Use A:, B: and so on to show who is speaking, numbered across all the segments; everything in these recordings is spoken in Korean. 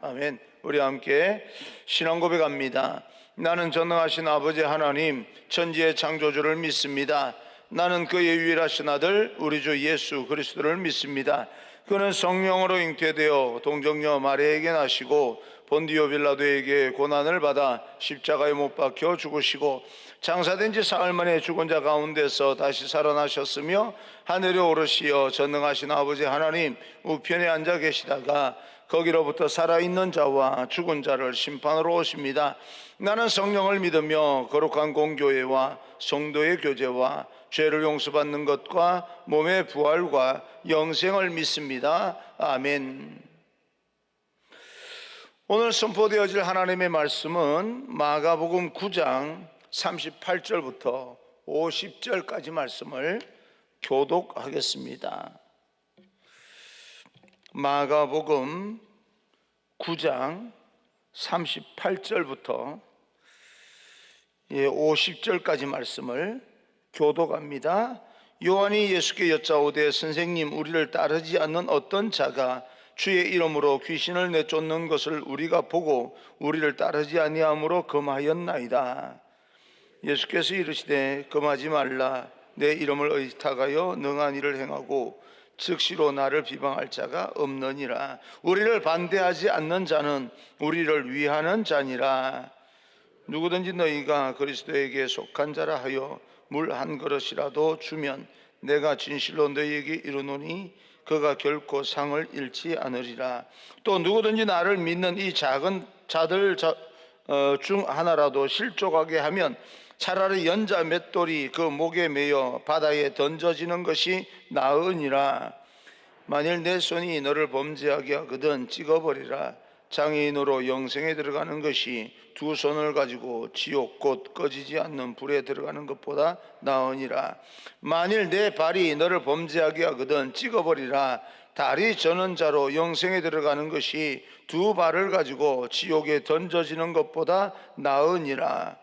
A: 아멘. 우리 함께 신앙 고백합니다. 나는 전능하신 아버지 하나님 천지의 창조주를 믿습니다. 나는 그의 유일하신 아들 우리 주 예수 그리스도를 믿습니다. 그는 성령으로 잉태되어 동정녀 마리아에게 나시고 본디오 빌라도에게 고난을 받아 십자가에 못 박혀 죽으시고 장사된 지 사흘 만에 죽은 자 가운데서 다시 살아나셨으며 하늘에 오르시어 전능하신 아버지 하나님 우편에 앉아 계시다가 거기로부터 살아있는 자와 죽은 자를 심판으로 오십니다. 나는 성령을 믿으며 거룩한 공교회와 성도의 교제와 죄를 용서받는 것과 몸의 부활과 영생을 믿습니다. 아멘. 오늘 선포되어질 하나님의 말씀은 마가복음 9장 38절부터 50절까지 말씀을 교독하겠습니다. 마가복음 9장 38절부터 50절까지 말씀을 교독합니다. 요한이 예수께 여짜오되 선생님, 우리를 따르지 않는 어떤 자가 주의 이름으로 귀신을 내쫓는 것을 우리가 보고 우리를 따르지 아니함으로 금하였나이다. 예수께서 이르시되 금하지 말라. 내 이름을 의탁하여 능한 일을 행하고 즉시로 나를 비방할 자가 없느니라. 우리를 반대하지 않는 자는 우리를 위하는 자니라. 누구든지 너희가 그리스도에게 속한 자라 하여 물 한 그릇이라도 주면 내가 진실로 너희에게 이르노니 그가 결코 상을 잃지 않으리라. 또 누구든지 나를 믿는 이 작은 자들 중 하나라도 실족하게 하면 차라리 연자 맷돌이 그 목에 매여 바다에 던져지는 것이 나으니라. 만일 내 손이 너를 범죄하게 하거든 찍어버리라. 장애인으로 영생에 들어가는 것이 두 손을 가지고 지옥 곧 꺼지지 않는 불에 들어가는 것보다 나으니라. 만일 내 발이 너를 범죄하게 하거든 찍어버리라. 다리 저는 자로 영생에 들어가는 것이 두 발을 가지고 지옥에 던져지는 것보다 나으니라.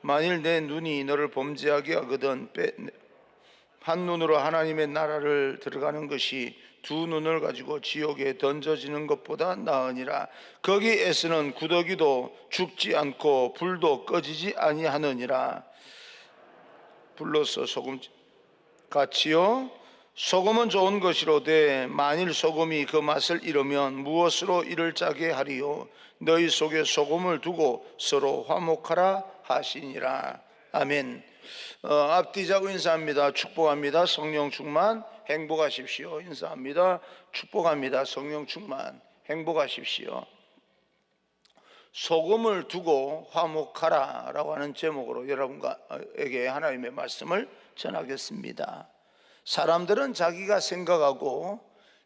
A: 만일 내 눈이 너를 범죄하게 하거든 한 눈으로 하나님의 나라를 들어가는 것이 두 눈을 가지고 지옥에 던져지는 것보다 나으니라. 거기에서는 구더기도 죽지 않고 불도 꺼지지 아니하느니라. 불로서 소금 같이요. 소금은 좋은 것이로되 만일 소금이 그 맛을 잃으면 무엇으로 이를 짜게 하리요. 너희 속에 소금을 두고 서로 화목하라 하시니라. 아멘. 앞뒤자고 인사합니다. 축복합니다. 성령 충만 행복하십시오. 인사합니다. 축복합니다. 성령 충만 행복하십시오. 소금을 두고 화목하라 라고 하는 제목으로 여러분에게 하나님의 말씀을 전하겠습니다. 사람들은 자기가 생각하고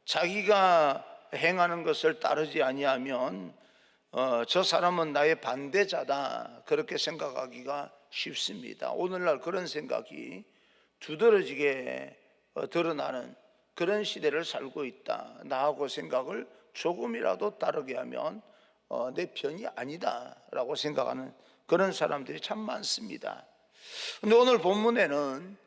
A: 자기가 행하는 것을 따르지 아니하면 저 사람은 나의 반대자다 그렇게 생각하기가 쉽습니다. 오늘날 그런 생각이 두드러지게 드러나는 그런 시대를 살고 있다. 나하고 생각을 조금이라도 다르게 하면 내 편이 아니다 라고 생각하는 그런 사람들이 참 많습니다. 그런데 오늘 본문에는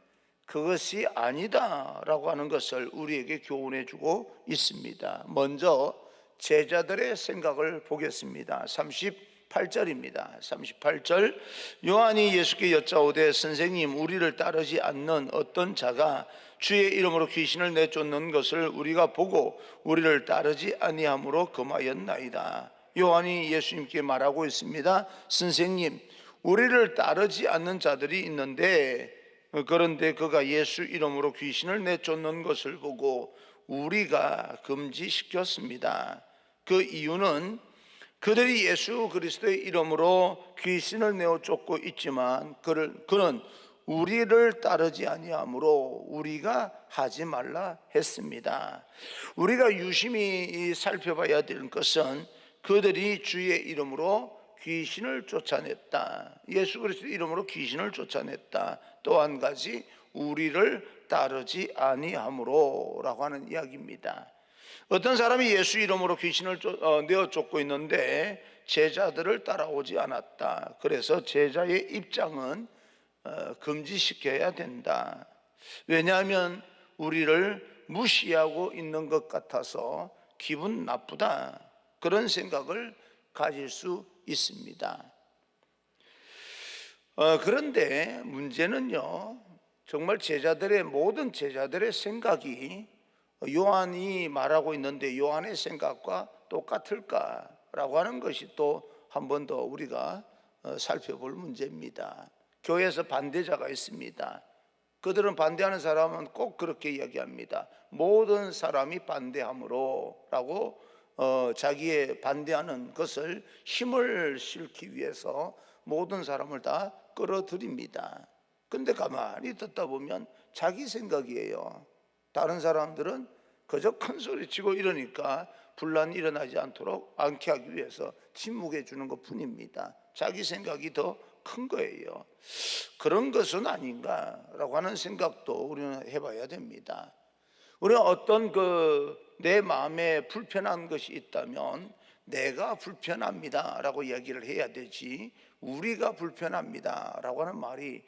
A: 그것이 아니다 라고 하는 것을 우리에게 교훈해 주고 있습니다. 먼저 제자들의 생각을 보겠습니다. 38절입니다. 38절 요한이 예수께 여짜오되 선생님, 우리를 따르지 않는 어떤 자가 주의 이름으로 귀신을 내쫓는 것을 우리가 보고 우리를 따르지 아니함으로 금하였나이다. 요한이 예수님께 말하고 있습니다. 선생님, 우리를 따르지 않는 자들이 있는데 그런데 그가 예수 이름으로 귀신을 내쫓는 것을 보고 우리가 금지시켰습니다. 그 이유는 그들이 예수 그리스도의 이름으로 귀신을 내어 쫓고 있지만 그는 우리를 따르지 아니하므로 우리가 하지 말라 했습니다. 우리가 유심히 살펴봐야 될 것은 그들이 주의 이름으로 귀신을 쫓아냈다. 예수 그리스도의 이름으로 귀신을 쫓아냈다. 또 한 가지 우리를 따르지 아니하므로 라고 하는 이야기입니다. 어떤 사람이 예수 이름으로 귀신을 내어 쫓고 있는데 제자들을 따라오지 않았다. 그래서 제자의 입장은 금지시켜야 된다. 왜냐하면 우리를 무시하고 있는 것 같아서 기분 나쁘다. 그런 생각을 가질 수 있습니다. 그런데 문제는요, 정말 모든 제자들의 생각이 요한이 말하고 있는데 요한의 생각과 똑같을까라고 하는 것이 또 한 번 더 우리가 살펴볼 문제입니다. 교회에서 반대자가 있습니다. 그들은 반대하는 사람은 꼭 그렇게 이야기합니다. 모든 사람이 반대함으로 라고 자기의 반대하는 것을 힘을 실기 위해서 모든 사람을 다 끌어들입니다. 근데 가만히 듣다 보면 자기 생각이에요. 다른 사람들은 그저 큰 소리 치고 이러니까 분란이 일어나지 않게 하기 위해서 침묵해 주는 것 뿐입니다. 자기 생각이 더 큰 거예요. 그런 것은 아닌가라고 하는 생각도 우리는 해봐야 됩니다. 우리가 어떤 내 마음에 불편한 것이 있다면 내가 불편합니다 라고 이야기를 해야 되지, 우리가 불편합니다 라고 하는 말이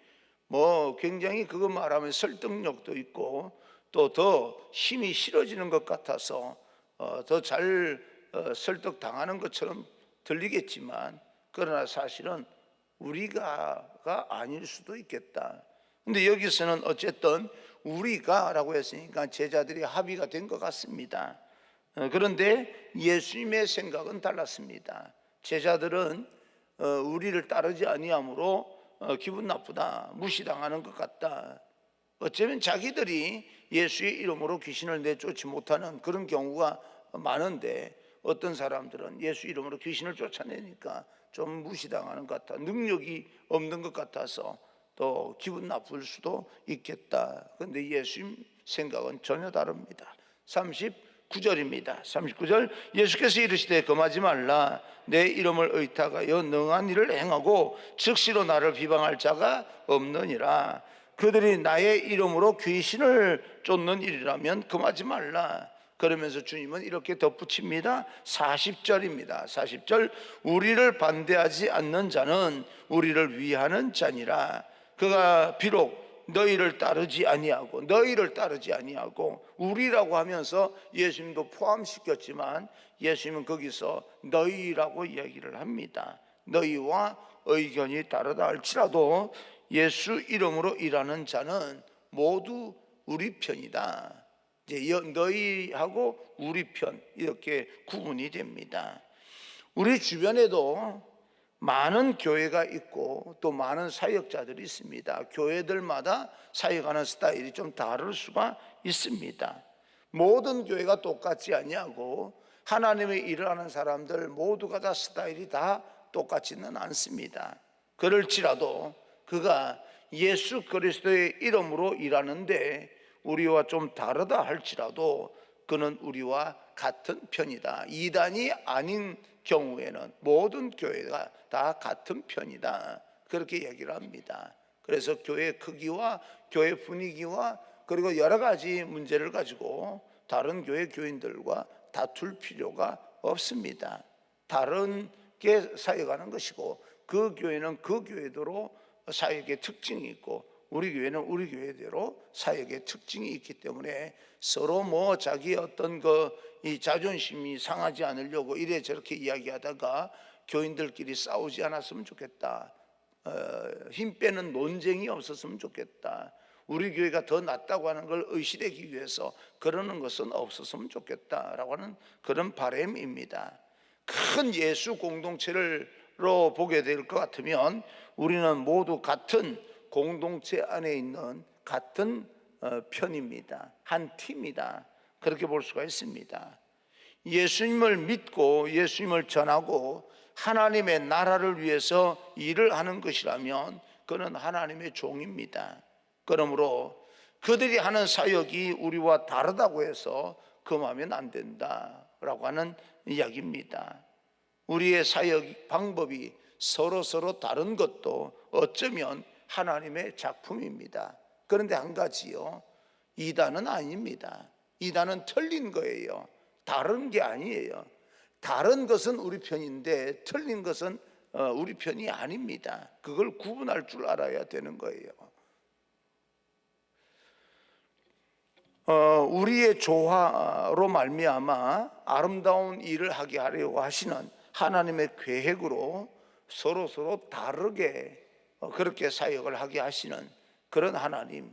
A: 굉장히 그거 말하면 설득력도 있고 또 더 힘이 실어지는 것 같아서 더 잘 설득당하는 것처럼 들리겠지만, 그러나 사실은 우리가가 아닐 수도 있겠다. 근데 여기서는 어쨌든 우리가라고 했으니까 제자들이 합의가 된 것 같습니다. 그런데 예수님의 생각은 달랐습니다. 제자들은 우리를 따르지 아니함으로 기분 나쁘다, 무시당하는 것 같다. 어쩌면 자기들이 예수의 이름으로 귀신을 내쫓지 못하는 그런 경우가 많은데, 어떤 사람들은 예수 이름으로 귀신을 쫓아내니까 좀 무시당하는 것 같아, 능력이 없는 것 같아서 또 기분 나쁠 수도 있겠다. 그런데 예수님 생각은 전혀 다릅니다. 39절입니다. 39절, 예수께서 이르시되 금하지 말라. 내 이름을 의탁하여 능한 일을 행하고 즉시로 나를 비방할 자가 없느니라. 그들이 나의 이름으로 귀신을 쫓는 일이라면 금하지 말라. 그러면서 주님은 이렇게 덧붙입니다. 40절입니다. 40절, 우리를 반대하지 않는 자는 우리를 위하는 자니라. 그가 비록 너희를 따르지 아니하고 우리라고 하면서 예수님도 포함시켰지만 예수님은 거기서 너희라고 이야기를 합니다. 너희와 의견이 다르다 할지라도 예수 이름으로 일하는 자는 모두 우리 편이다. 이제 너희하고 우리 편, 이렇게 구분이 됩니다. 우리 주변에도 많은 교회가 있고 또 많은 사역자들이 있습니다. 교회들마다 사역하는 스타일이 좀 다를 수가 있습니다. 모든 교회가 똑같지 아니하고 하나님의 일을 하는 사람들 모두가 다 스타일이 다 똑같지는 않습니다. 그럴지라도 그가 예수 그리스도의 이름으로 일하는데 우리와 좀 다르다 할지라도 그는 우리와 같은 편이다. 이단이 아닌 경우에는 모든 교회가 다 같은 편이다. 그렇게 얘기를 합니다. 그래서 교회 크기와 교회 분위기와 그리고 여러 가지 문제를 가지고 다른 교회 교인들과 다툴 필요가 없습니다. 다른 게 사역하는 것이고 그 교회는 그 교회대로 사역의 특징이 있고 우리 교회는 우리 교회대로 사역의 특징이 있기 때문에 서로 자기 어떤 이 자존심이 상하지 않으려고 이래 저렇게 이야기하다가 교인들끼리 싸우지 않았으면 좋겠다. 힘 빼는 논쟁이 없었으면 좋겠다. 우리 교회가 더 낫다고 하는 걸 의시되기 위해서 그러는 것은 없었으면 좋겠다라고 하는 그런 바람입니다. 큰 예수 공동체로 보게 될 것 같으면 우리는 모두 같은 공동체 안에 있는 같은 편입니다. 한 팀이다. 그렇게 볼 수가 있습니다. 예수님을 믿고 예수님을 전하고 하나님의 나라를 위해서 일을 하는 것이라면 그는 하나님의 종입니다. 그러므로 그들이 하는 사역이 우리와 다르다고 해서 금하면 안 된다라고 하는 이야기입니다. 우리의 사역 방법이 서로 다른 것도 어쩌면 하나님의 작품입니다. 그런데 한 가지요, 이단은 아닙니다. 이단은 틀린 거예요. 다른 게 아니에요. 다른 것은 우리 편인데 틀린 것은 우리 편이 아닙니다. 그걸 구분할 줄 알아야 되는 거예요. 우리의 조화로 말미암아 아름다운 일을 하게 하려고 하시는 하나님의 계획으로 서로 다르게 그렇게 사역을 하게 하시는 그런 하나님,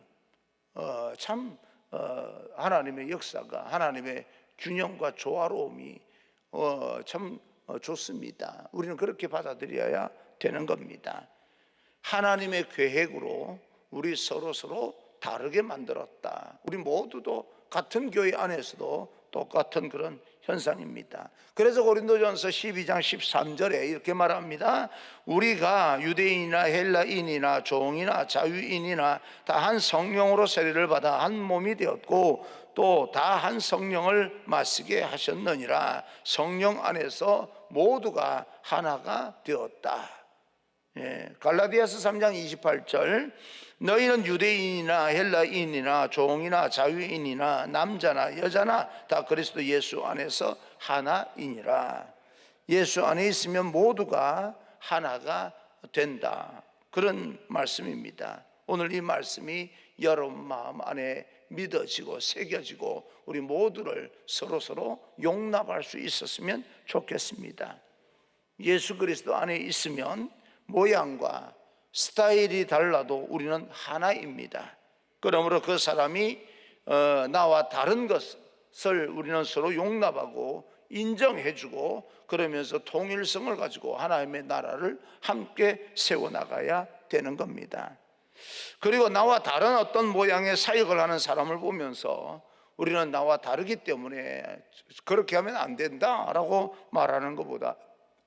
A: 참 하나님의 역사가, 하나님의 균형과 조화로움이 참 좋습니다. 우리는 그렇게 받아들여야 되는 겁니다. 하나님의 계획으로 우리 서로 다르게 만들었다. 우리 모두도 같은 교회 안에서도 똑같은 그런 현상입니다. 그래서 고린도전서 12장 13절에 이렇게 말합니다. 우리가 유대인이나 헬라인이나 종이나 자유인이나 다 한 성령으로 세례를 받아 한 몸이 되었고 또 다 한 성령을 마시게 하셨느니라. 성령 안에서 모두가 하나가 되었다. 갈라디아서 3장 28절, 너희는 유대인이나 헬라인이나 종이나 자유인이나 남자나 여자나 다 그리스도 예수 안에서 하나이니라. 예수 안에 있으면 모두가 하나가 된다. 그런 말씀입니다. 오늘 이 말씀이 여러분 마음 안에 믿어지고 새겨지고 우리 모두를 서로 용납할 수 있었으면 좋겠습니다. 예수 그리스도 안에 있으면 모양과 스타일이 달라도 우리는 하나입니다. 그러므로 그 사람이 나와 다른 것을 우리는 서로 용납하고 인정해주고 그러면서 통일성을 가지고 하나님의 나라를 함께 세워나가야 되는 겁니다. 그리고 나와 다른 어떤 모양의 사역을 하는 사람을 보면서 우리는 나와 다르기 때문에 그렇게 하면 안 된다라고 말하는 것보다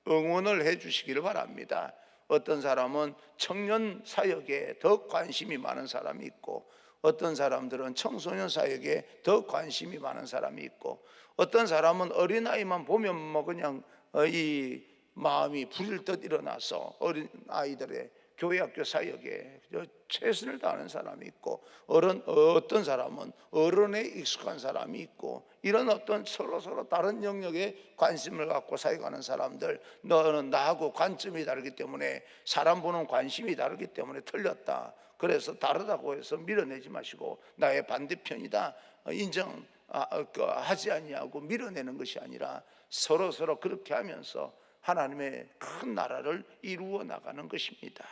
A: 응원을 해 주시기를 바랍니다. 어떤 사람은 청년 사역에 더 관심이 많은 사람이 있고 어떤 사람들은 청소년 사역에 더 관심이 많은 사람이 있고 어떤 사람은 어린아이만 보면 뭐 그냥 이 마음이 부릴 듯 일어나서 어린 아이들의 교회 학교 사역에 최선을 다하는 사람이 있고 어떤 사람은 어른에 익숙한 사람이 있고 이런 어떤 서로 다른 영역에 관심을 갖고 사역하는 사람들, 너는 나하고 관점이 다르기 때문에 사람 보는 관심이 다르기 때문에 틀렸다. 그래서 다르다고 해서 밀어내지 마시고 나의 반대편이다 인정하지 아니하고 밀어내는 것이 아니라 서로 그렇게 하면서 하나님의 큰 나라를 이루어 나가는 것입니다.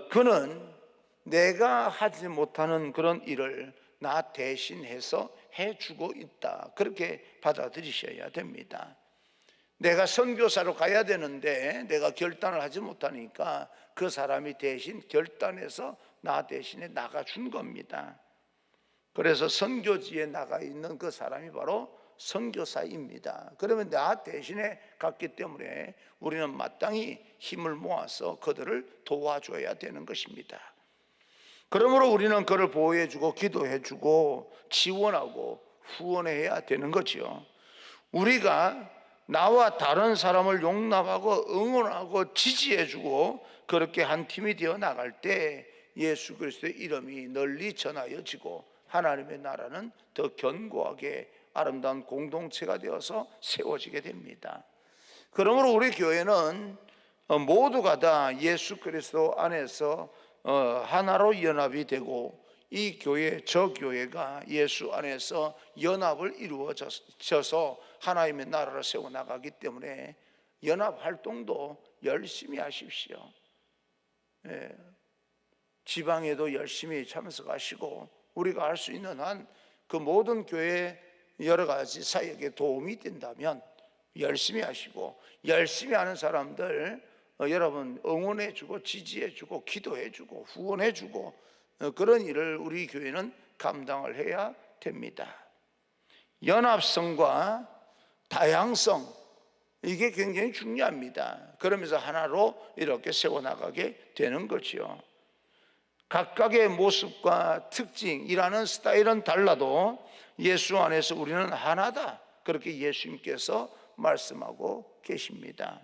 A: 그는 내가 하지 못하는 그런 일을 나 대신해서 해주고 있다. 그렇게 받아들이셔야 됩니다. 내가 선교사로 가야 되는데 내가 결단을 하지 못하니까 그 사람이 대신 결단해서 나 대신에 나가준 겁니다. 그래서 선교지에 나가 있는 그 사람이 바로 선교사입니다. 그러면 나 대신에 갔기 때문에 우리는 마땅히 힘을 모아서 그들을 도와줘야 되는 것입니다. 그러므로 우리는 그를 보호해주고 기도해주고 지원하고 후원해야 되는 거죠. 우리가 나와 다른 사람을 용납하고 응원하고 지지해주고 그렇게 한 팀이 되어 나갈 때 예수 그리스도의 이름이 널리 전하여지고 하나님의 나라는 더 견고하게 아름다운 공동체가 되어서 세워지게 됩니다. 그러므로 우리 교회는 모두가 다 예수 그리스도 안에서 하나로 연합이 되고 이 교회 저 교회가 예수 안에서 연합을 이루어져서 하나님의 나라를 세워나가기 때문에 연합 활동도 열심히 하십시오. 지방에도 열심히 참석하시고 우리가 할 수 있는 한 그 모든 교회 여러 가지 사역에 도움이 된다면 열심히 하시고 열심히 하는 사람들 여러분 응원해주고 지지해주고 기도해주고 후원해주고 그런 일을 우리 교회는 감당을 해야 됩니다. 연합성과 다양성 이게 굉장히 중요합니다. 그러면서 하나로 이렇게 세워나가게 되는 거죠. 각각의 모습과 특징이라는 스타일은 달라도 예수 안에서 우리는 하나다. 그렇게 예수님께서 말씀하고 계십니다.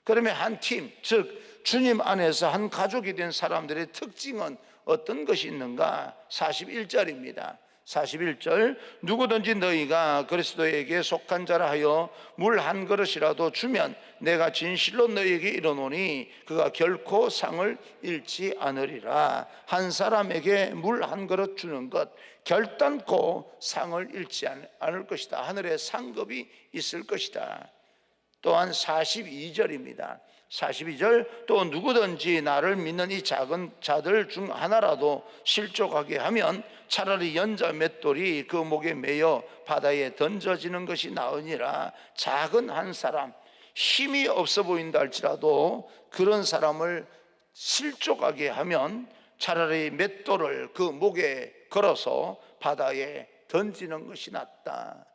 A: 그러면 한 팀, 즉 주님 안에서 한 가족이 된 사람들의 특징은 어떤 것이 있는가? 41절입니다. 41절 누구든지 너희가 그리스도에게 속한 자라 하여 물 한 그릇이라도 주면 내가 진실로 너희에게 이르노니 그가 결코 상을 잃지 않으리라. 한 사람에게 물 한 그릇 주는 것 결단코 상을 잃지 않을 것이다. 하늘에 상급이 있을 것이다. 또한 42절입니다. 42절 또 누구든지 나를 믿는 이 작은 자들 중 하나라도 실족하게 하면 차라리 연자 맷돌이 그 목에 매여 바다에 던져지는 것이 나으니라. 작은 한 사람, 힘이 없어 보인다 할지라도 그런 사람을 실족하게 하면 차라리 맷돌을 그 목에 걸어서 바다에 던지는 것이 낫다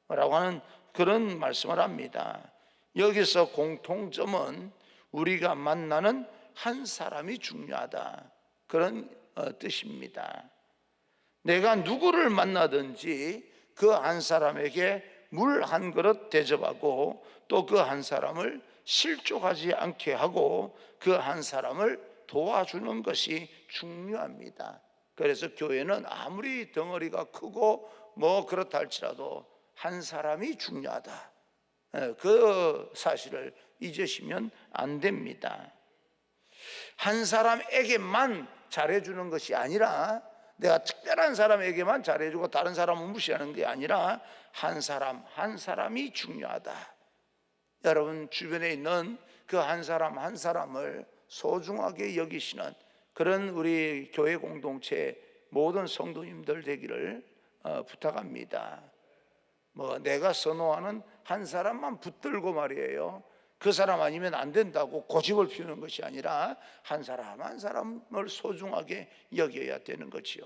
A: 라고 하는 그런 말씀을 합니다. 여기서 공통점은 우리가 만나는 한 사람이 중요하다, 그런 뜻입니다. 내가 누구를 만나든지 그 한 사람에게 물 한 그릇 대접하고 또 그 한 사람을 실족하지 않게 하고 그 한 사람을 도와주는 것이 중요합니다. 그래서 교회는 아무리 덩어리가 크고 뭐 그렇다 할지라도 한 사람이 중요하다, 그 사실을 잊으시면 안 됩니다. 한 사람에게만 잘해주는 것이 아니라, 내가 특별한 사람에게만 잘해주고 다른 사람은 무시하는 게 아니라 한 사람 한 사람이 중요하다. 여러분 주변에 있는 그 한 사람 한 사람을 소중하게 여기시는 그런 우리 교회 공동체 모든 성도님들 되기를 부탁합니다. 뭐 내가 선호하는 한 사람만 붙들고 말이에요, 그 사람 아니면 안 된다고 고집을 피우는 것이 아니라 한 사람 한 사람을 소중하게 여겨야 되는 거지요.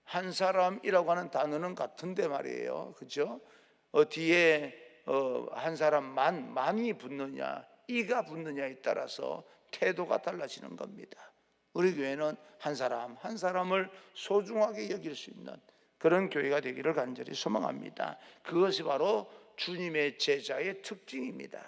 A: 한 사람이라고 하는 단어는 같은데 말이에요, 그죠? 뒤에 한 사람만, 만이 붙느냐 이가 붙느냐에 따라서 태도가 달라지는 겁니다. 우리 교회는 한 사람 한 사람을 소중하게 여길 수 있는 그런 교회가 되기를 간절히 소망합니다. 그것이 바로 주님의 제자의 특징입니다.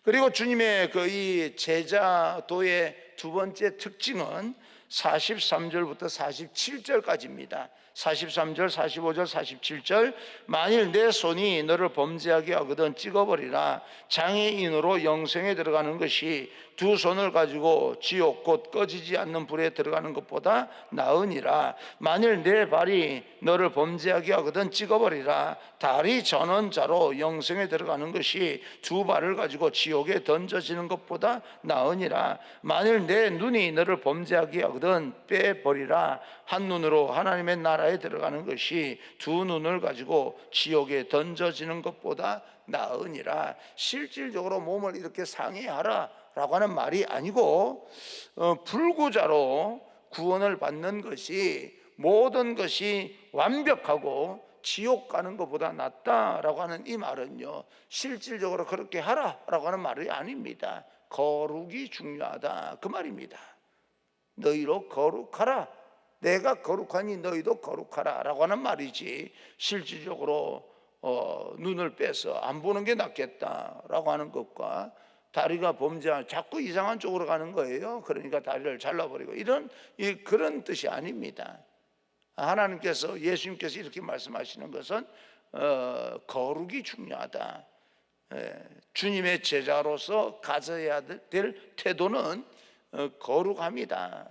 A: 그리고 주님의 이 제자도의 두 번째 특징은 43절부터 47절까지입니다. 43절, 45절, 47절 만일 내 손이 너를 범죄하게 하거든 찍어버리라. 장애인으로 영생에 들어가는 것이 두 손을 가지고 지옥 곧 꺼지지 않는 불에 들어가는 것보다 나으니라. 만일 내 발이 너를 범죄하게 하거든 찍어버리라. 다리 저는 자로 영생에 들어가는 것이 두 발을 가지고 지옥에 던져지는 것보다 나으니라. 만일 내 눈이 너를 범죄하게 하거든 빼버리라. 한 눈으로 하나님의 나라에 들어가는 것이 두 눈을 가지고 지옥에 던져지는 것보다 나으니라. 실질적으로 몸을 이렇게 상해하라 라고 하는 말이 아니고 불구자로 구원을 받는 것이 모든 것이 완벽하고 지옥 가는 것보다 낫다라고 하는 이 말은요, 실질적으로 그렇게 하라라고 하는 말이 아닙니다. 거룩이 중요하다 그 말입니다. 너희로 거룩하라, 내가 거룩하니 너희도 거룩하라 라고 하는 말이지, 실질적으로 눈을 빼서 안 보는 게 낫겠다라고 하는 것과 다리가 범죄하면 자꾸 이상한 쪽으로 가는 거예요. 그러니까 다리를 잘라버리고 그런 뜻이 아닙니다. 하나님께서, 예수님께서 이렇게 말씀하시는 것은 거룩이 중요하다. 주님의 제자로서 가져야 될 태도는 거룩합니다.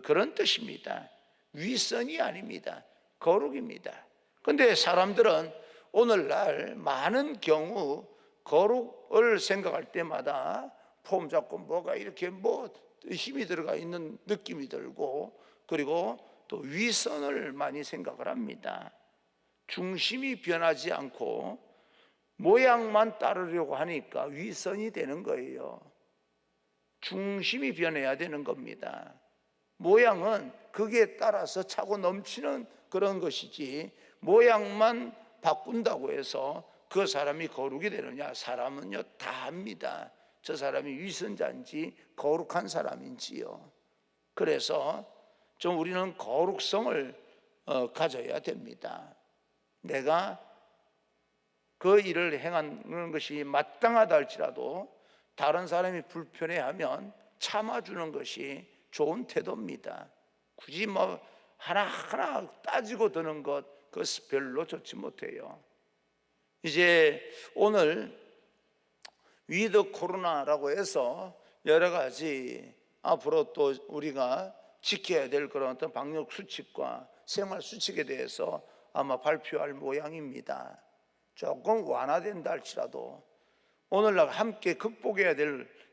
A: 그런 뜻입니다. 위선이 아닙니다. 거룩입니다. 그런데 사람들은 오늘날 많은 경우 거룩을 생각할 때마다 폼 잡고 뭐가 이렇게 힘이 들어가 있는 느낌이 들고, 그리고 또 위선을 많이 생각을 합니다. 중심이 변하지 않고 모양만 따르려고 하니까 위선이 되는 거예요. 중심이 변해야 되는 겁니다. 모양은 거기에 따라서 차고 넘치는 그런 것이지, 모양만 바꾼다고 해서 그 사람이 거룩이 되느냐? 사람은요 다 합니다. 저 사람이 위선자인지 거룩한 사람인지요. 그래서 좀 우리는 거룩성을 가져야 됩니다. 내가 그 일을 행하는 것이 마땅하다 할지라도 다른 사람이 불편해하면 참아주는 것이 좋은 태도입니다. 굳이 하나하나 따지고 드는 것, 그것이 별로 좋지 못해요. 이제 오늘 위드 코로나라고 해서 여러 가지 앞으로 또 우리가 지켜야 될 그런 어떤 방역 수칙과 생활 수칙에 대해서 아마 발표할 모양입니다. 조금 완화된다 할지라도 오늘날 함께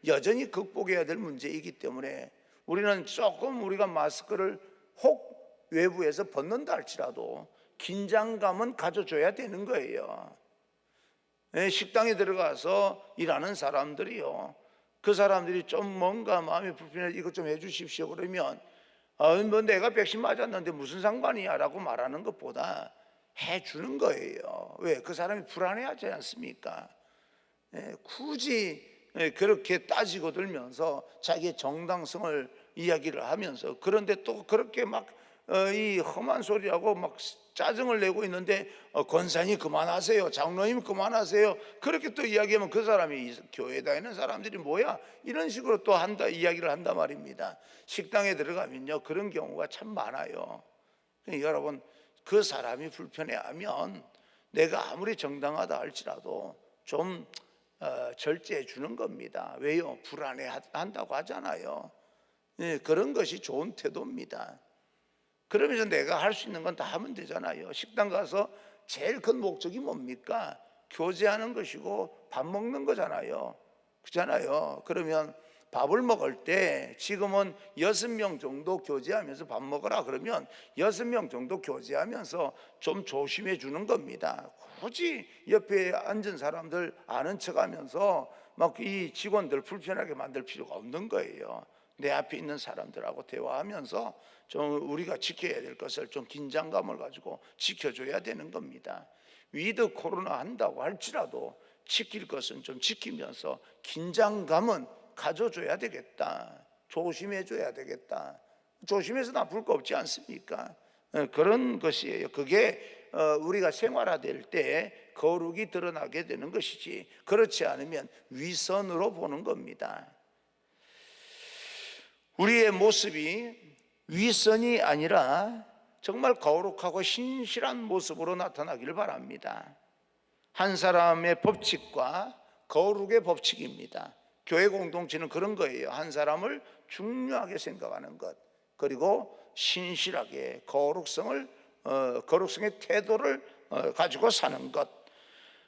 A: 여전히 극복해야 될 문제이기 때문에 우리는 조금 우리가 마스크를 혹 외부에서 벗는다 할지라도 긴장감은 가져줘야 되는 거예요. 식당에 들어가서 일하는 사람들이요, 그 사람들이 좀 뭔가 마음이 불편해서 이것 좀 해주십시오 그러면 뭐 내가 백신 맞았는데 무슨 상관이야 라고 말하는 것보다 해주는 거예요. 왜? 그 사람이 불안해하지 않습니까? 굳이 그렇게 따지고 들면서 자기의 정당성을 이야기를 하면서, 그런데 또 그렇게 막 이 험한 소리하고 막 짜증을 내고 있는데 권사님 그만하세요, 장로님 그만하세요, 그렇게 또 이야기하면 그 사람이 교회에 다니는 사람들이 뭐야 이런 식으로 또 이야기를 한단 말입니다. 식당에 들어가면요 그런 경우가 참 많아요. 여러분, 그 사람이 불편해하면 내가 아무리 정당하다 할지라도 좀 절제해 주는 겁니다. 왜요? 불안해한다고 하잖아요. 그런 것이 좋은 태도입니다. 그러면서 내가 할 수 있는 건 다 하면 되잖아요. 식당 가서 제일 큰 목적이 뭡니까? 교제하는 것이고 밥 먹는 거잖아요. 그렇잖아요. 그러면 밥을 먹을 때 지금은 6명 정도 교제하면서 밥 먹으라 그러면 6명 정도 교제하면서 좀 조심해 주는 겁니다. 굳이 옆에 앉은 사람들 아는 척하면서 막 이 직원들 불편하게 만들 필요가 없는 거예요. 내 앞에 있는 사람들하고 대화하면서 좀 우리가 지켜야 될 것을 좀 긴장감을 가지고 지켜줘야 되는 겁니다. 위드 코로나 한다고 할지라도 지킬 것은 좀 지키면서 긴장감은 가져줘야 되겠다, 조심해줘야 되겠다. 조심해서 나쁠 거 없지 않습니까? 그런 것이에요. 그게 우리가 생활화될 때 거룩이 드러나게 되는 것이지, 그렇지 않으면 위선으로 보는 겁니다. 우리의 모습이 위선이 아니라 정말 거룩하고 신실한 모습으로 나타나기를 바랍니다. 한 사람의 법칙과 거룩의 법칙입니다. 교회 공동체는 그런 거예요. 한 사람을 중요하게 생각하는 것, 그리고 신실하게 거룩성의 태도를 가지고 사는 것,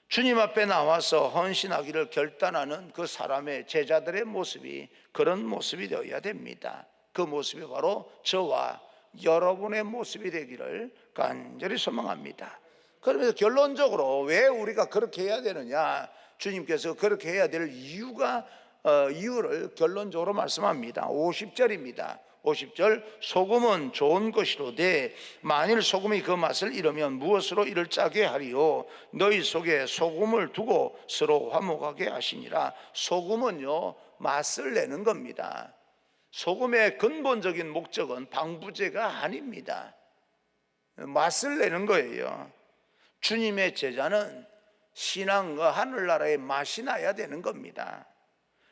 A: 주님 앞에 나와서 헌신하기를 결단하는 그 사람의, 제자들의 모습이 그런 모습이 되어야 됩니다. 그 모습이 바로 저와 여러분의 모습이 되기를 간절히 소망합니다. 그러면서 결론적으로 왜 우리가 그렇게 해야 되느냐, 주님께서 그렇게 해야 될 이유를 결론적으로 말씀합니다. 50절입니다. 50절, 소금은 좋은 것이로되 만일 소금이 그 맛을 잃으면 무엇으로 이를 짜게 하리요? 너희 속에 소금을 두고 서로 화목하게 하시니라. 소금은요 맛을 내는 겁니다. 소금의 근본적인 목적은 방부제가 아닙니다. 맛을 내는 거예요. 주님의 제자는 신앙과 하늘나라의 맛이 나야 되는 겁니다.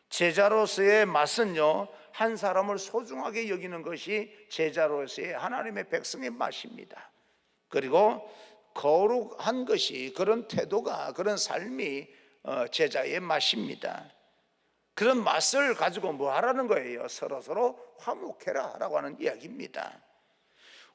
A: 제자로서의 맛은요, 한 사람을 소중하게 여기는 것이 제자로서의 하나님의 백성의 맛입니다. 그리고 거룩한 것이, 그런 태도가, 그런 삶이 제자의 맛입니다. 그런 맛을 가지고 뭐 하라는 거예요? 서로 화목해라 라고 하는 이야기입니다.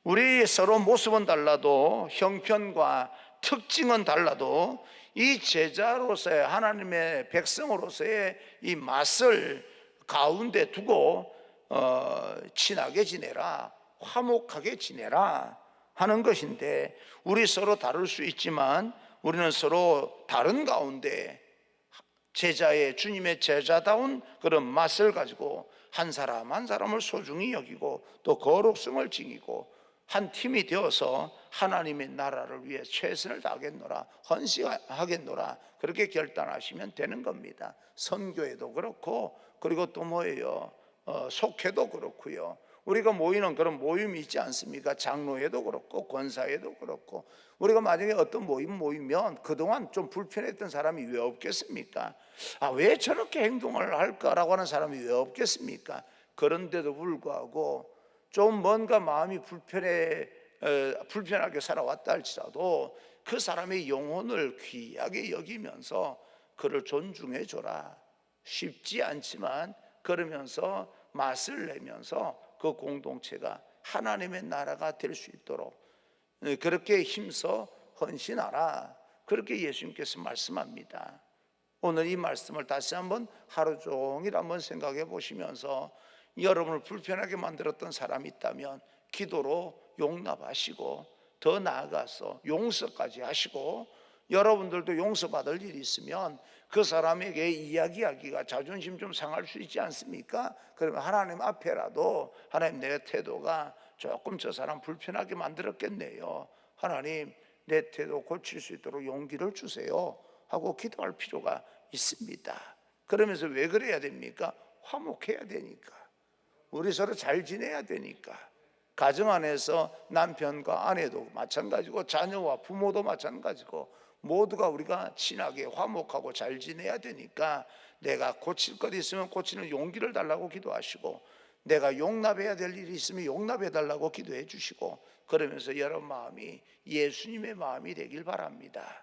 A: 우리 서로 모습은 달라도, 형편과 특징은 달라도 이 제자로서의, 하나님의 백성으로서의 이 맛을 가운데 두고 친하게 지내라, 화목하게 지내라 하는 것인데, 우리 서로 다를 수 있지만 우리는 서로 다른 가운데 주님의 제자다운 그런 맛을 가지고 한 사람 한 사람을 소중히 여기고 또 거룩성을 지니고 한 팀이 되어서 하나님의 나라를 위해 최선을 다하겠노라, 헌신하겠노라, 그렇게 결단하시면 되는 겁니다. 선교에도 그렇고, 그리고 또 뭐예요? 속회도 그렇고요. 우리가 모이는 그런 모임이 있지 않습니까? 장로회도 그렇고 권사회도 그렇고. 우리가 만약에 어떤 모이면 그동안 좀 불편했던 사람이 왜 없겠습니까? 왜 저렇게 행동을 할까라고 하는 사람이 왜 없겠습니까? 그런데도 불구하고 좀 뭔가 마음이 불편하게 살아왔다 할지라도 그 사람의 영혼을 귀하게 여기면서 그를 존중해 줘라. 쉽지 않지만 그러면서 맛을 내면서 그 공동체가 하나님의 나라가 될 수 있도록 그렇게 힘써 헌신하라. 그렇게 예수님께서 말씀합니다. 오늘 이 말씀을 다시 한번 하루 종일 한번 생각해 보시면서 여러분을 불편하게 만들었던 사람이 있다면 기도로 용납하시고 더 나아가서 용서까지 하시고, 여러분들도 용서받을 일이 있으면 그 사람에게 이야기하기가 자존심 좀 상할 수 있지 않습니까? 그러면 하나님 앞에라도 하나님, 내 태도가 조금 저 사람 불편하게 만들었겠네요, 하나님 내 태도 고칠 수 있도록 용기를 주세요 하고 기도할 필요가 있습니다. 그러면서 왜 그래야 됩니까? 화목해야 되니까. 우리 서로 잘 지내야 되니까. 가정 안에서 남편과 아내도 마찬가지고 자녀와 부모도 마찬가지고 모두가 우리가 친하게 화목하고 잘 지내야 되니까 내가 고칠 것 있으면 고치는 용기를 달라고 기도하시고, 내가 용납해야 될 일이 있으면 용납해 달라고 기도해 주시고, 그러면서 여러분 마음이 예수님의 마음이 되길 바랍니다.